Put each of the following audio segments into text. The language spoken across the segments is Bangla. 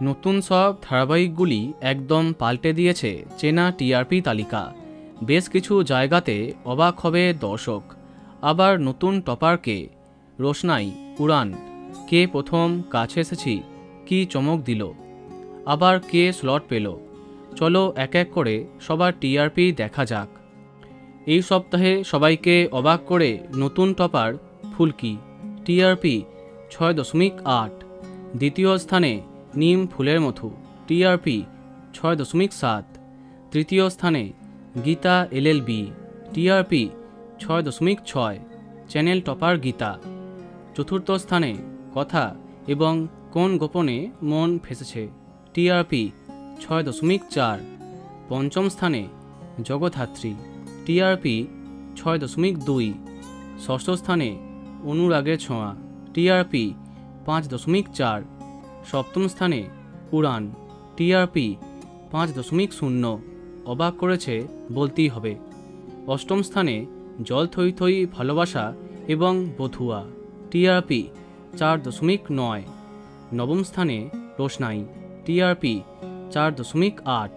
নতুন সব ধারাবাহিকগুলি একদম পাল্টে দিয়েছে চেনা টিআরপি তালিকা। বেশ কিছু জায়গাতে অবাক হবে দর্শক। আবার নতুন টপার কে? রোশনাই, উড়ান, কে প্রথম কাছে এসেছি কি চমক দিল? আবার কে স্লট পেল? চলো এক এক করে সবার টিআরপি দেখা যাক। এই সপ্তাহে সবাইকে অবাক করে নতুন টপার ফুলকি, টিআরপি 6.8। দ্বিতীয় স্থানে নিম ফুলের মধু, টিআরপি 6.7। তৃতীয় স্থানে Gita LLB, TRP 6.6। Channel topper Gita. চতুর্থ স্থানে কথা এবং কোন গোপনে মন ফেসেছে, টিআরপি 6.4। পঞ্চম স্থানে জগধাত্রী, টিআরপি 6.2। ষষ্ঠ স্থানে অনুরাগের ছোঁয়া, টিআরপি 5.4। সপ্তম স্থানে উড়ান, টিআরপি 5.0। অবাক করেছে বলতেই হবে। অষ্টম স্থানে জল থই থই ভালোবাসা এবং বধুয়া, টিআরপি 4.9। নবম স্থানে রোশনাই, টিআরপি 4.8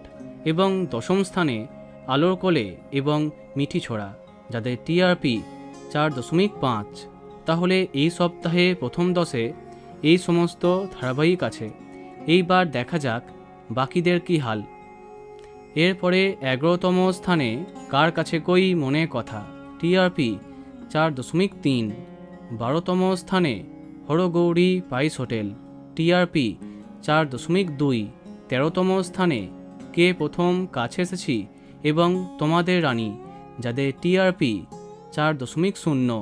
এবং দশম স্থানে আলোর কোলে এবং মিঠি ছোড়া, যাদের টিআরপি 4.5। তাহলে এই সপ্তাহে প্রথম 10-এ এই সমস্ত ধারাবাহিক আছে। এইবার দেখা যাক বাকিদের কি হাল। এরপরে 11তম স্থানে কার কাছে কই মনে কথা, টিআরপি 4.3। 12তম স্থানে হরগৌরী পাইস হোটেল, টিআরপি 4.2। 13তম স্থানে কে প্রথম কাছে এসেছি এবং তোমাদের রানী, যাদের টিআরপি 4.0।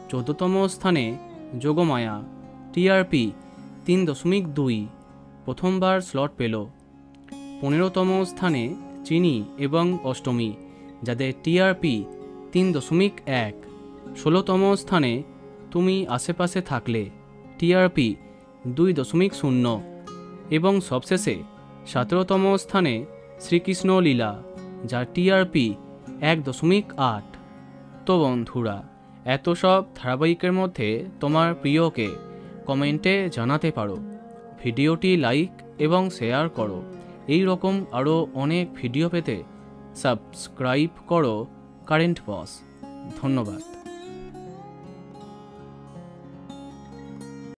14তম স্থানে যোগমায়া, টিআরপি 3.2। প্রথমবার স্লট পেল। 15তম স্থানে চিনি এবং অষ্টমী, যাদের টিআরপি 3.1। 16তম স্থানে তুমি আশেপাশে থাকলে, টিআরপি 2.0। এবং সবশেষে 17তম স্থানে শ্রীকৃষ্ণ লীলা, যার টিআরপি 1.8। তো বন্ধুরা, এত সব ধারাবাহিকের মধ্যে তোমার প্রিয়কে কমেন্টে জানাতে পারো। ভিডিওটি লাইক এবং শেয়ার করো। এই রকম আরও অনেক ভিডিও পেতে সাবস্ক্রাইব করো কারেন্ট বস। ধন্যবাদ।